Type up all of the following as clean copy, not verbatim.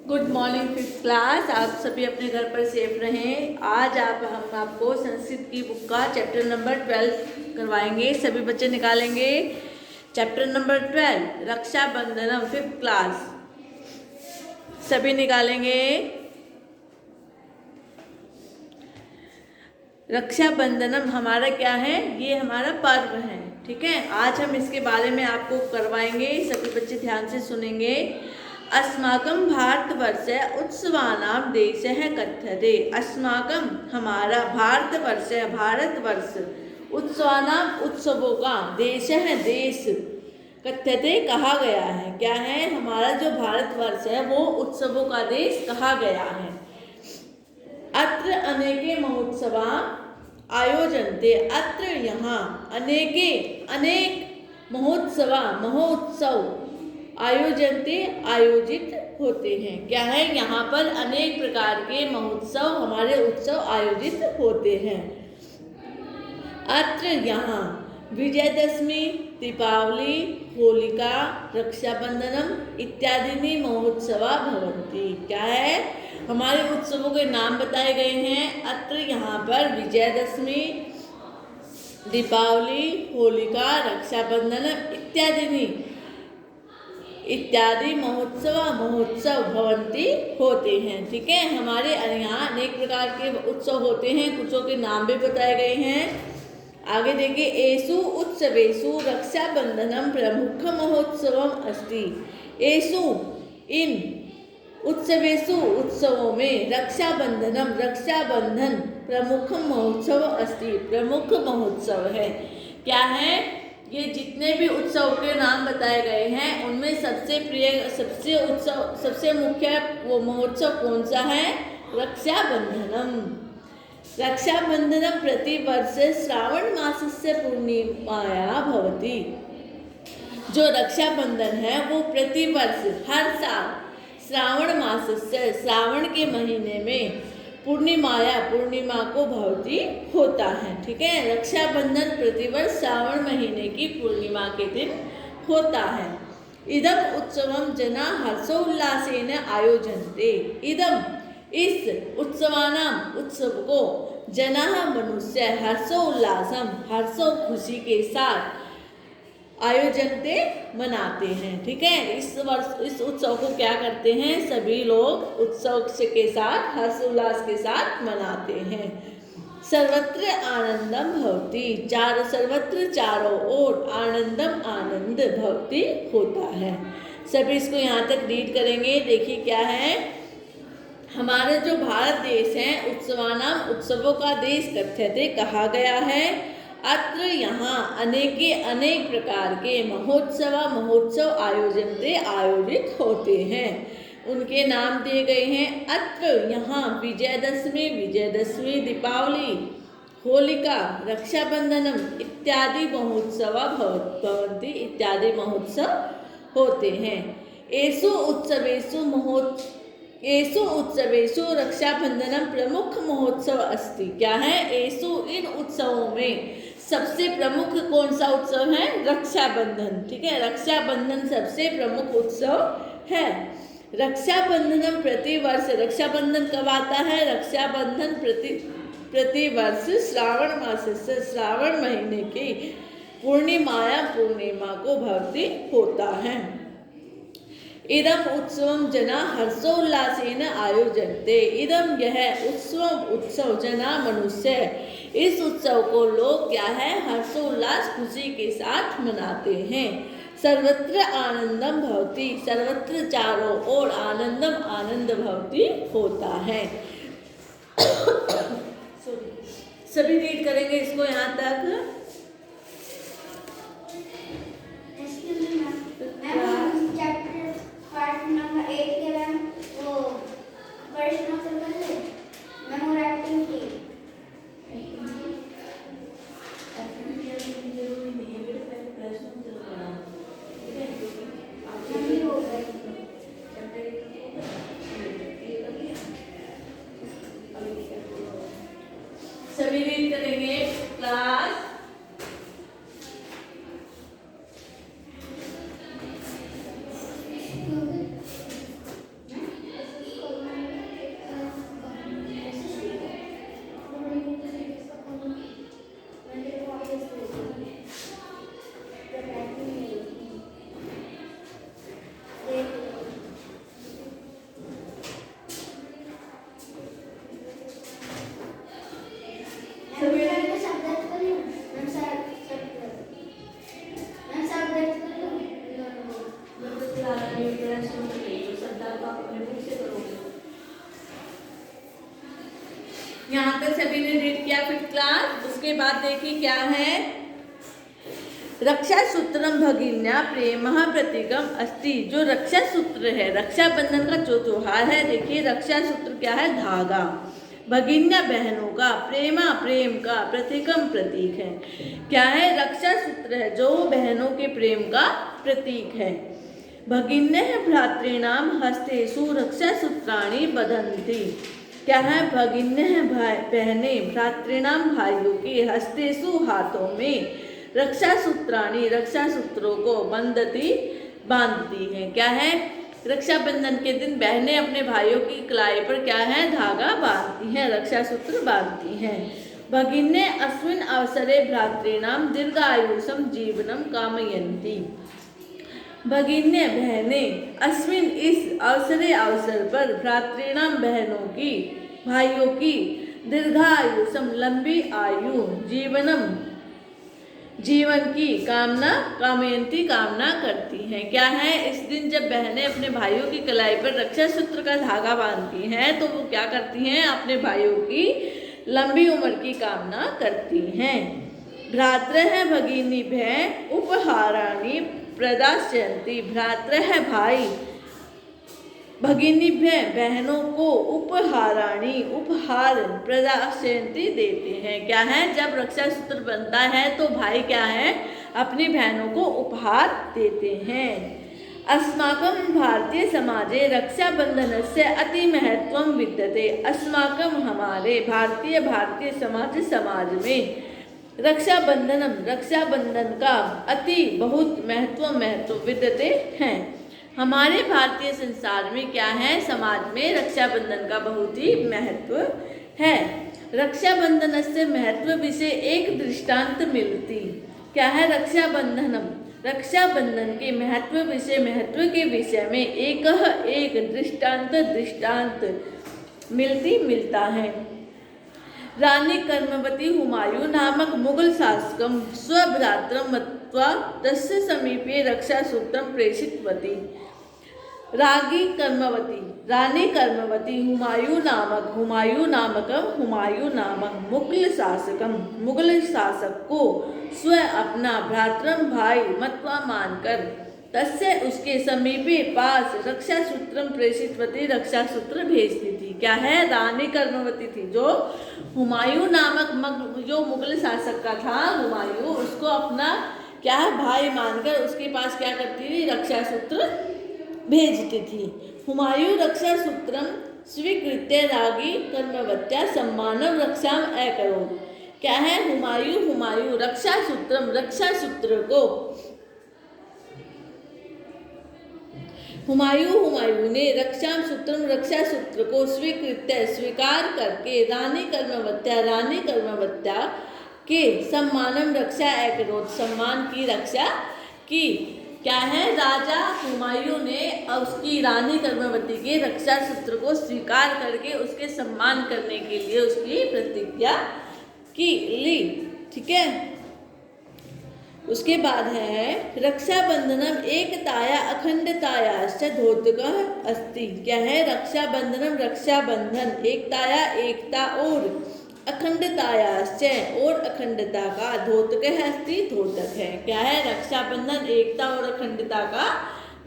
Good morning fifth class. आप सभी अपने घर पर सेफ रहें। आज हम आपको संस्कृत की बुक का चैप्टर नंबर 12 करवाएंगे। सभी बच्चे निकालेंगे चैप्टर नंबर 12 रक्षाबंधनम, फिफ्थ क्लास। सभी निकालेंगे। रक्षाबंधनम हमारा क्या है? ये हमारा पर्व है, ठीक है। आज हम इसके बारे में आपको करवाएंगे। सभी बच्चे ध्यान से सुनेंगे। अस्माकं भारतवर्षे उत्सवानां देशः कथ्यते। अस्माकं हमारा भारतवर्ष उत्सवानां उत्सवों का देशः देश कथ्यते कहा गया है। क्या है? हमारा जो भारतवर्ष है वो उत्सवों का देश कहा गया है। अत्र अनेके महोत्सवा आयोजनते। अत्र यहाँ अनेके अनेक महोत्सव आयोजनते आयोजित होते हैं। क्या है? यहाँ पर अनेक प्रकार के महोत्सव हमारे उत्सव आयोजित होते हैं। अत्र यहाँ विजयदशमी, दीपावली, होलिका, रक्षाबंधनम इत्यादि महोत्सवा भवन्ति। क्या है? हमारे उत्सवों के नाम बताए गए हैं। अत्र यहाँ पर विजयदशमी, दीपावली, होलिका, रक्षाबंधन इत्यादि महोत्सव भवन्ति होते हैं। ठीक है, हमारे यहाँ अनेक प्रकार के उत्सव होते हैं। कुछों के नाम भी बताए गए हैं। आगे देखिए, एषु उत्सवेषु रक्षाबंधनम प्रमुख महोत्सवम अस्ति। एषु इन उत्सवेषु उत्सवों में रक्षाबंधन प्रमुख महोत्सव अस्ति, प्रमुख महोत्सव है। क्या है? ये जितने भी उत्सव के नाम बताए गए हैं उनमें सबसे मुख्य वो महोत्सव कौन सा है? रक्षाबंधनम। रक्षाबंधनम प्रतिवर्ष श्रावण मासस्य पूर्णिमाया भवति। जो रक्षाबंधन है वो प्रतिवर्ष हर साल श्रावण मास से श्रावण के महीने में पूर्णिमा को भवती होता है। ठीक है, रक्षाबंधन प्रतिवर्ष श्रावण महीने की पूर्णिमा के दिन होता है। इदम उत्सवम जना हर्षोल्लासेन आयोजन्ते। इदम इस उत्सव को जना मनुष्य हर्षोल्लासम हर्षो खुशी के साथ आयोजनते मनाते हैं। ठीक है, इस उत्सव को क्या करते हैं? सभी लोग उत्सव के साथ हर्षोल्लास के साथ मनाते हैं। सर्वत्र आनंदम भवति। सर्वत्र चारों ओर आनंद भवति होता है। सभी इसको यहाँ तक रीड करेंगे। देखिए क्या है? हमारा जो भारत देश है उत्सवों का देश कथ्यते कहा गया है। अत्र यहाँ अनेक प्रकार के महोत्सव आयोजित होते हैं। उनके नाम दिए गए हैं। अत्र यहाँ विजयदशमी, दीपावली, होलिका, रक्षाबंधनम इत्यादि महोत्सव भवन्ति, इत्यादि महोत्सव होते हैं। एषु उत्सवेषु रक्षाबंधनम प्रमुख महोत्सव अस्ति। क्या है? एषु इन उत्सवों में सबसे प्रमुख कौन सा उत्सव है? रक्षाबंधन। ठीक है, रक्षाबंधन सबसे प्रमुख उत्सव है। रक्षाबंधनम प्रतिवर्ष, रक्षाबंधन कब आता है? रक्षाबंधन प्रतिवर्ष श्रावण मास से श्रावण महीने की पूर्णिमा को भवती होता है। इदम उत्सवम जना हर्षोल्लासेन आयोजन्ते। इदम यह उत्सव जना मनुष्य, इस उत्सव को लोग क्या है? हर्षोल्लास खुशी के साथ मनाते हैं। सर्वत्र आनंदम भवति, सर्वत्र चारों ओर आनंद भवति होता है। सभी रीड करेंगे इसको यहाँ तक। पार्ट नंबर 8 के मैम वो प्रश्नों से पहले मेमोरी एक्टिविटी सभी रीड करेंगे क्लास। मैं सुन रही हूँ, श्रद्धा को आप अपने मुंह से करोगे। यहाँ तक सभी ने रीड किया 5th क्लास। उसके बाद देखिए क्या है, रक्षा सूत्रम भगिन्या प्रेमः प्रतीकम अस्ति। जो रक्षा सूत्र है, रक्षाबंधन का जो त्योहार है, देखिए रक्षा सूत्र क्या है, धागा, भगिन्या बहनों का, प्रेमा प्रेम का, प्रतीकम प्रतीक है। क्या है, रक्षा सूत्र है जो बहनों के प्रेम का प्रतीक है। भगिन्यः भ्रातॄणाम हस्तेषु रक्षा सूत्राणि बधन्ति। क्या है, भगिन्यः बहनें भ्रातॄणाम भाइयों के हस्तेषु हाथों में रक्षा सूत्राणि रक्षा सूत्रों को बंधती बांधती हैं। क्या है, रक्षाबंधन के दिन बहनें अपने भाइयों की कलाई पर क्या है, धागा बांधती हैं, रक्षा सूत्र बांधती हैं। भगिन्ये अस्मिन् अवसरे भ्रातॄणाम दीर्घायुषं जीवनं कामयन्ति। भगिन्य बहनें अस्मिन् इस अवसर पर भ्रातॄणाम बहनों की भाइयों की दीर्घायुषम लंबी आयु जीवनम जीवन की कामना कामयंती कामना करती हैं। क्या है, इस दिन जब बहनें अपने भाइयों की कलाई पर रक्षा सूत्र का धागा बांधती हैं तो वो क्या करती हैं, अपने भाइयों की लंबी उम्र की कामना करती हैं। भ्रातृः भगिनीभ्यः उपहाराणि प्रदास्यन्ति। भ्रातृः भाई भगिनीभ्यः बहनों को उपहाराणि उपहार प्रदास्यन्ति देते हैं। क्या है, जब रक्षा सूत्र बनता है तो भाई क्या है, अपनी बहनों को उपहार देते हैं। अस्माकं भारतीय समाजे रक्षाबंधनस्य अति महत्वं विद्यते। अस्माकं हमारे भारतीय समाज में रक्षाबंधन का अति बहुत महत्व विद्यते हैं। हमारे भारतीय संसार में क्या है, समाज में रक्षाबंधन का बहुत ही महत्व है। रक्षाबंधन से महत्व विषय एक दृष्टांत मिलती। क्या है, रक्षाबंधन के महत्व के विषय में एक दृष्टांत मिलता है। रानी कर्मवती हुमायूं नामक मुगल शासकम स्वभ्रातरं मत्वा तस्य समीपे रक्षा सूत्रं प्रेषितवती। रानी कर्मवती हुमायूं नामक मुगल शासक को अपना भ्रातरम भाई मतवा मानकर तस्य उसके समीपे पास रक्षा सूत्रम प्रेषितवती रक्षा सूत्र भेजती थी। क्या है, रानी कर्मवती थी जो हुमायूं नामक जो मुगल शासक का था, हुमायूं, उसको अपना क्या है, भाई मानकर उसके पास क्या करती थी, रक्षा सूत्र भेजती थी। हुमायूं रक्षा सूत्रम स्वीकृत्य रागी कर्मवत्या सम्मानम रक्षाम अकरोत्। क्या है, हुमायूं रक्षा सूत्र को हुमायूं ने रक्षा सूत्र को स्वीकार करके रानी कर्मवत्या के सम्मानम रक्षा अकरोत् सम्मान की रक्षा की। क्या है, राजा हुमायूं ने उसकी रानी कर्मवती के रक्षा सूत्र को स्वीकार करके उसके सम्मान करने के लिए उसकी प्रतिज्ञा ली। ठीक है, उसके बाद है रक्षाबंधनम एकताया अखंडतायाश्च द्योतकः अस्ति। क्या है, रक्षाबंधन एकता और अखंडतायाश्च और अखंडता का द्योतकः अस्ति द्योतक है। क्या है, रक्षाबंधन एकता और अखंडता का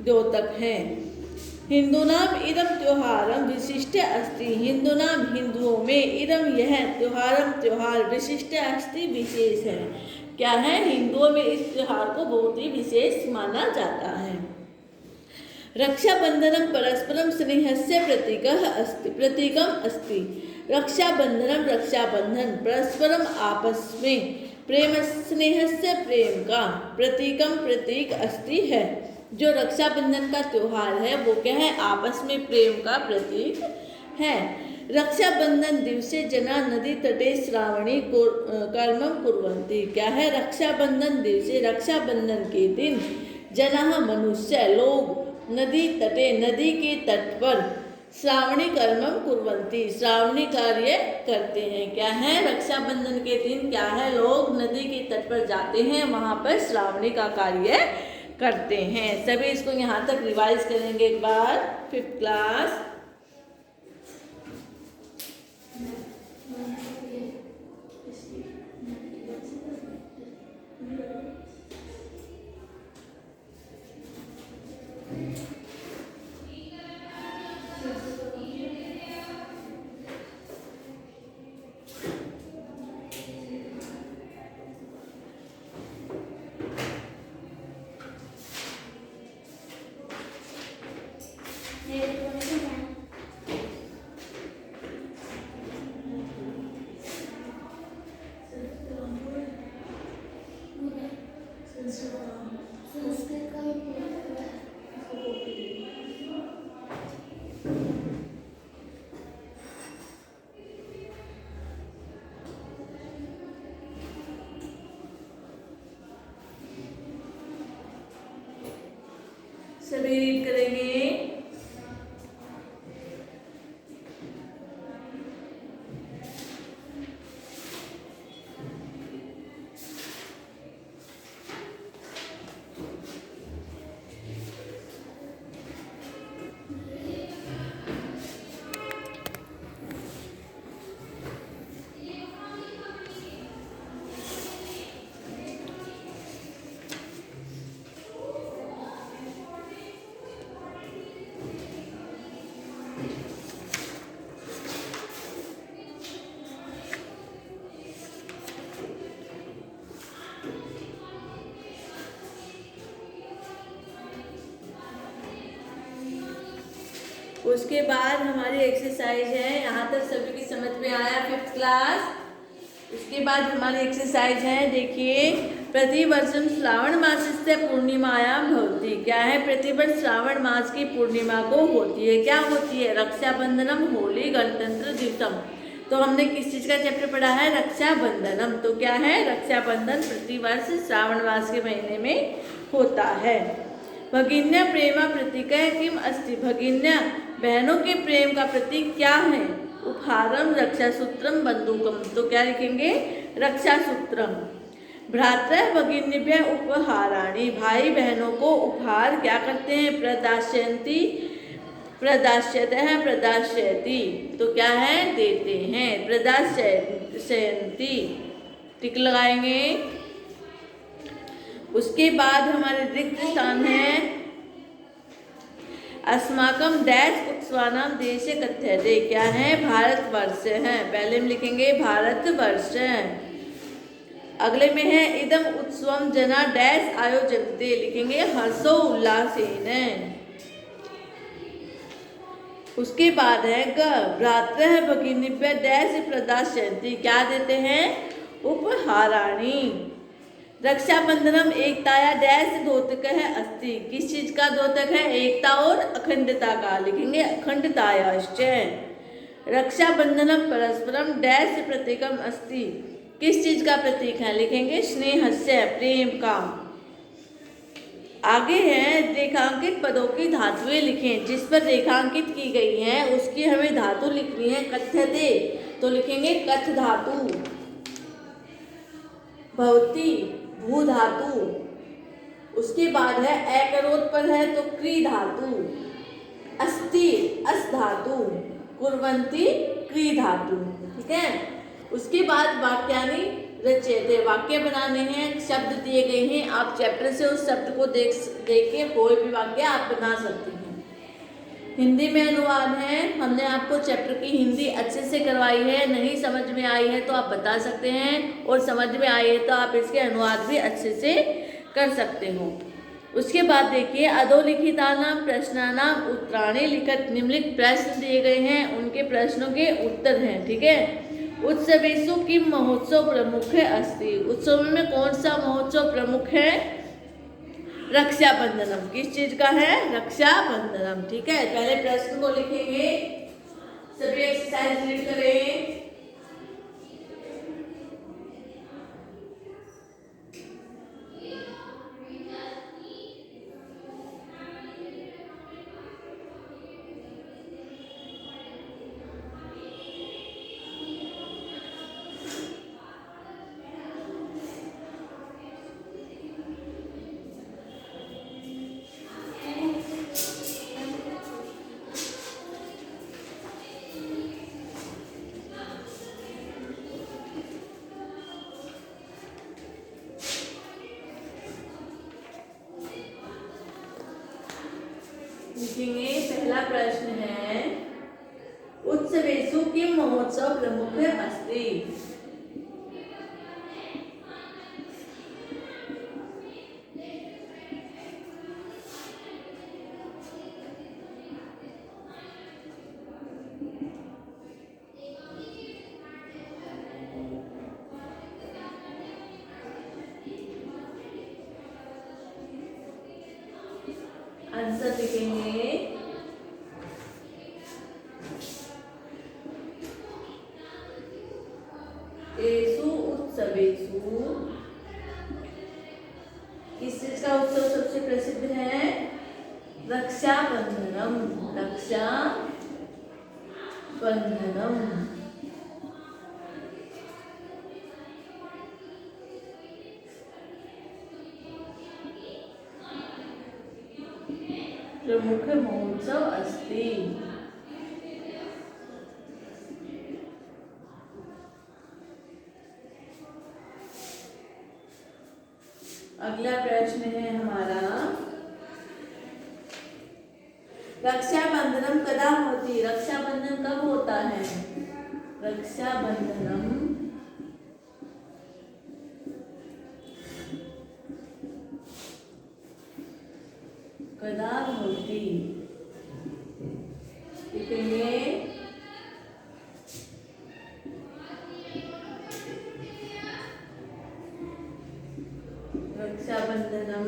द्योतक है। हिंदूनाम इदम त्योहारम विशिष्ट अस्ति। हिंदुओं में इदम यह त्योहार विशिष्ट अस्ति विशेष है। क्या है, हिंदुओं में इस त्योहार को बहुत ही विशेष माना जाता है। रक्षाबंधनम परस्परम स्नेहस्य प्रतीकम अस्ति। रक्षाबंधन परस्परम आपस में प्रेम स्नेहस्य प्रेम का प्रतीक अस्ति है। जो रक्षाबंधन का त्योहार है वो क्या है, आपस में प्रेम का प्रतीक है। रक्षाबंधन दिवसे जना नदी तटे श्रावणी कर्मं कुर्वन्ति। क्या है, रक्षाबंधन के दिन जनाः मनुष्य लोग नदी के तट पर श्रावणी कर्मं कुर्वन्ति श्रावणी कार्य करते हैं। क्या है, रक्षाबंधन के दिन क्या है, लोग नदी के तट पर जाते हैं, वहाँ पर श्रावणी का कार्य करते हैं। सभी इसको यहाँ तक रिवाइज करेंगे एक बार। 5th class. मेरे को नहीं है। संस्कृत का भी पता है। सभी रीड करेंगे। उसके बाद हमारी एक्सरसाइज है, यहाँ तक सभी की समझ में आया 5th क्लास। उसके बाद हमारी एक्सरसाइज है, देखिए, प्रतिवर्षम श्रावण मासस्य पूर्णिमायां भवति। क्या है? प्रतिवर्ष श्रावण मास की पूर्णिमा को होती है। क्या होती है? रक्षाबंधनम, होली, गणतंत्र दिवसम। तो हमने किस चीज का चैप्टर पढ़ा है? रक्षाबंधनम। तो क्या है? रक्षाबंधन प्रतिवर्ष श्रावण मास के महीने में होता है। भगिन्या प्रेमा प्रतीक किम अस्ति। भगिन्या बहनों के प्रेम का प्रतीक क्या है? उपहारम, रक्षासूत्रम, बंदूकम। तो क्या लिखेंगे? रक्षासूत्रम। भ्रातृ भगिनीभ्य उपहाराणि। भाई बहनों को उपहार क्या करते हैं? प्रदास्यन्ति, प्रदास्यतः, प्रदास्यति। तो क्या है? देते हैं। प्रदास्यन्ति, टिक लगाएंगे। उसके बाद हमारे रिक्त स्थान है, अस्माकम डैश उत्सवानाम देशे कथ्यते। क्या है? भारतवर्ष है। पहले हम लिखेंगे भारतवर्ष। अगले में है इदम उत्सवम जना डैश आयोजन्ते। लिखेंगे हर्षो उल्लासेन। उसके बाद है ग भ्रातृ भगिनीभ्य डैश प्रदास्यन्ति। क्या देते हैं? उपहाराणि। रक्षाबंधनम एकताया डैश द्योतक है अस्ति। किस चीज का द्योतक है? एकता और अखंडता का। लिखेंगे अखंडतायाश्च। रक्षाबंधनम परस्परम डैश प्रतीकम अस्ति। किस चीज का प्रतीक है? लिखेंगे स्नेहस्य, प्रेम का। आगे है रेखांकित पदों की धातुएं लिखें। जिस पर रेखांकित की गई है उसकी हमें धातु लिखनी है। कथ्यते, तो लिखेंगे कथ धातु। भवति, भू धातु। उसके बाद है एकरोध पर है तो क्री धातु। अस्ति, अस धातु। कुर्वन्ति, क्री धातु। ठीक है। उसके बाद वाक्यानि रचयते। वाक्य बनाने हैं, शब्द दिए गए हैं। आप चैप्टर से उस शब्द को देख के कोई भी वाक्य आप बना सकते हैं। हिंदी में अनुवाद है। हमने आपको चैप्टर की हिंदी अच्छे से करवाई है। नहीं समझ में आई है तो आप बता सकते हैं, और समझ में आई है तो आप इसके अनुवाद भी अच्छे से कर सकते हो। उसके बाद देखिए, अधोलिखितानाम प्रश्नानाम उत्तराणि लिखत। निम्नलिखित प्रश्न दिए गए हैं, उनके प्रश्नों के उत्तर हैं। ठीक है। उत्सवेषु किम महोत्सव प्रमुख है अस्ति। उत्सव में कौन सा महोत्सव प्रमुख है? रक्षाबंधनम। किस चीज का है? रक्षाबंधनम। ठीक है। पहले प्रश्न को लिखेंगे। सभी एक्सरसाइज रीड करें। लिखेंगे। पहला प्रश्न है, उत्सवेषु किं महोत्सव प्रमुख अस्ति? आंसर लिखेंगे। एषु उत्सवेषु, किस चीज का उत्सव सबसे प्रसिद्ध है? रक्षाबंधनम। रक्षाबंधनम। प्रमुख महोत्सव अस्ति। अगला प्रश्न है हमारा, रक्षाबंधनम कदा होती? रक्षाबंधन कब होता है? रक्षाबंधनम कदा होती? लिखेंगे। रक्षाबंधनम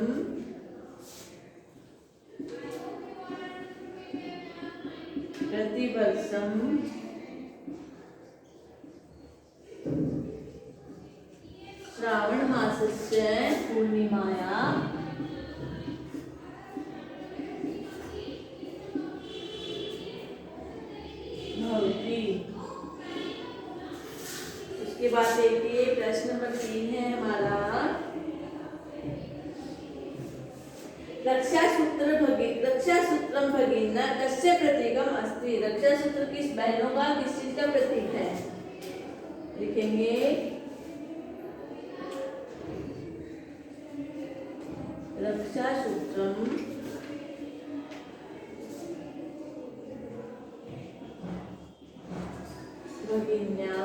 प्रतिवर्षम श्रावण मासस्य पूर्णिमाया भवति। उसके बाद देखिए प्रश्न नंबर 3 है हमारा, रक्षासूत्रम भगिन्ना कस्य प्रतीकम अस्ति? रक्षासूत्र किस बहनों का, किस चीज का प्रतीक है? लिखेंगे। रक्षासूत्रम भगिन्या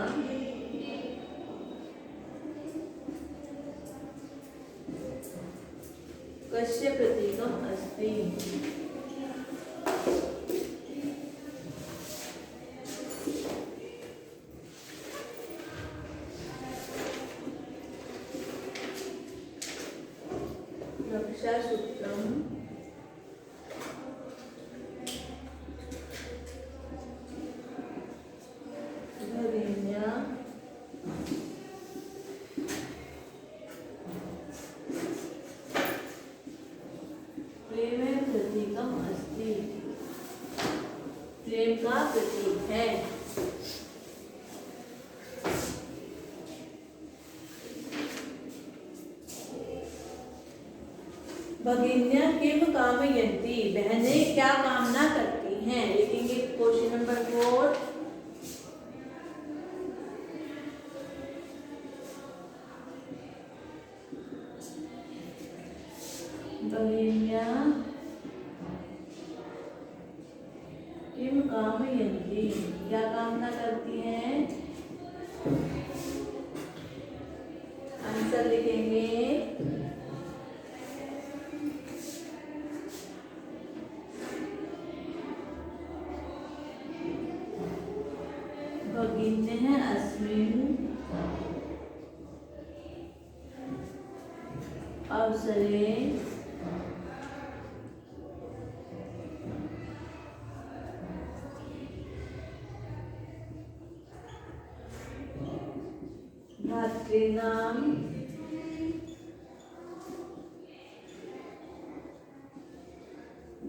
कस्य प्रतीकम अस्ति? रक्षासूत्रम भगिन्या प्रेम प्रतीकम अस्ति। प्रेम का प्रतीक है। भगिन्या किम कामयन्ति? बहनें क्या कामना करती हैं? लिखेंगे क्वेश्चन नंबर 4। भगिन्या किम कामयन्ति? क्या कामना करती हैं? आंसर लिखेंगे। भगिन्यः अस्मिन् अवसरे भ्रातॄणां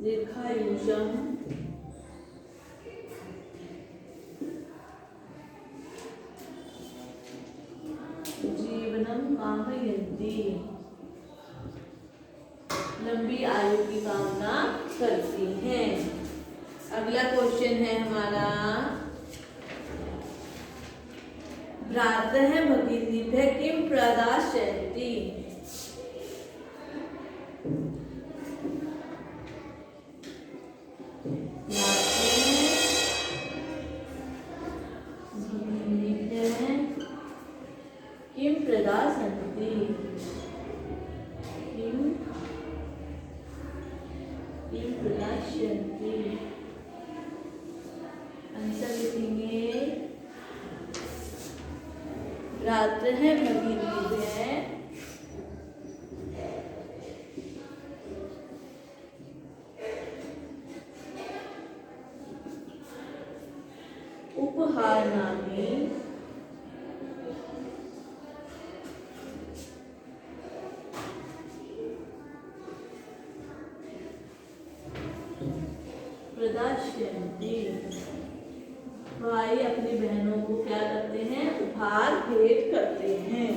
दीर्घायुषं जीवनं कामयन्ति। लंबी आयु की कामना करती हैं। अगला क्वेश्चन है हमारा, भ्रातः भगिनीभ्यः किं प्रदास्यन्ति? पात्र हैं, भगीन चीजें हैं। उपहार नामी प्रदास्यन्ति। भाई अपनी बहनों को क्या करते हैं? उपहार भेंट करते हैं।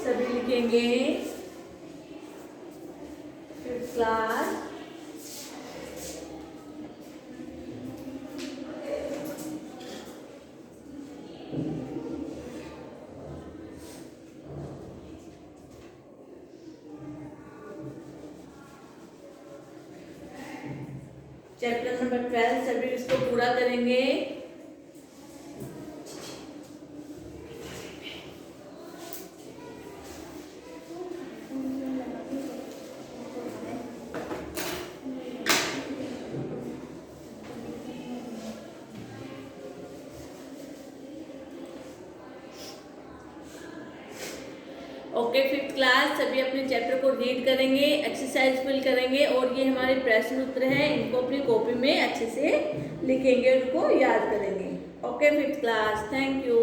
सभी लिखेंगे 5th क्लास चैप्टर नंबर 12 सभी इसको पूरा करेंगे। ओके 5th क्लास सभी अपने चैप्टर को रीड करेंगे, एक्सरसाइज फिल करेंगे और ये हमारे प्रश्न उत्तर हैं, इनको अपनी कॉपी में अच्छे से लिखेंगे, उनको याद करेंगे। Okay 5th class, thank you.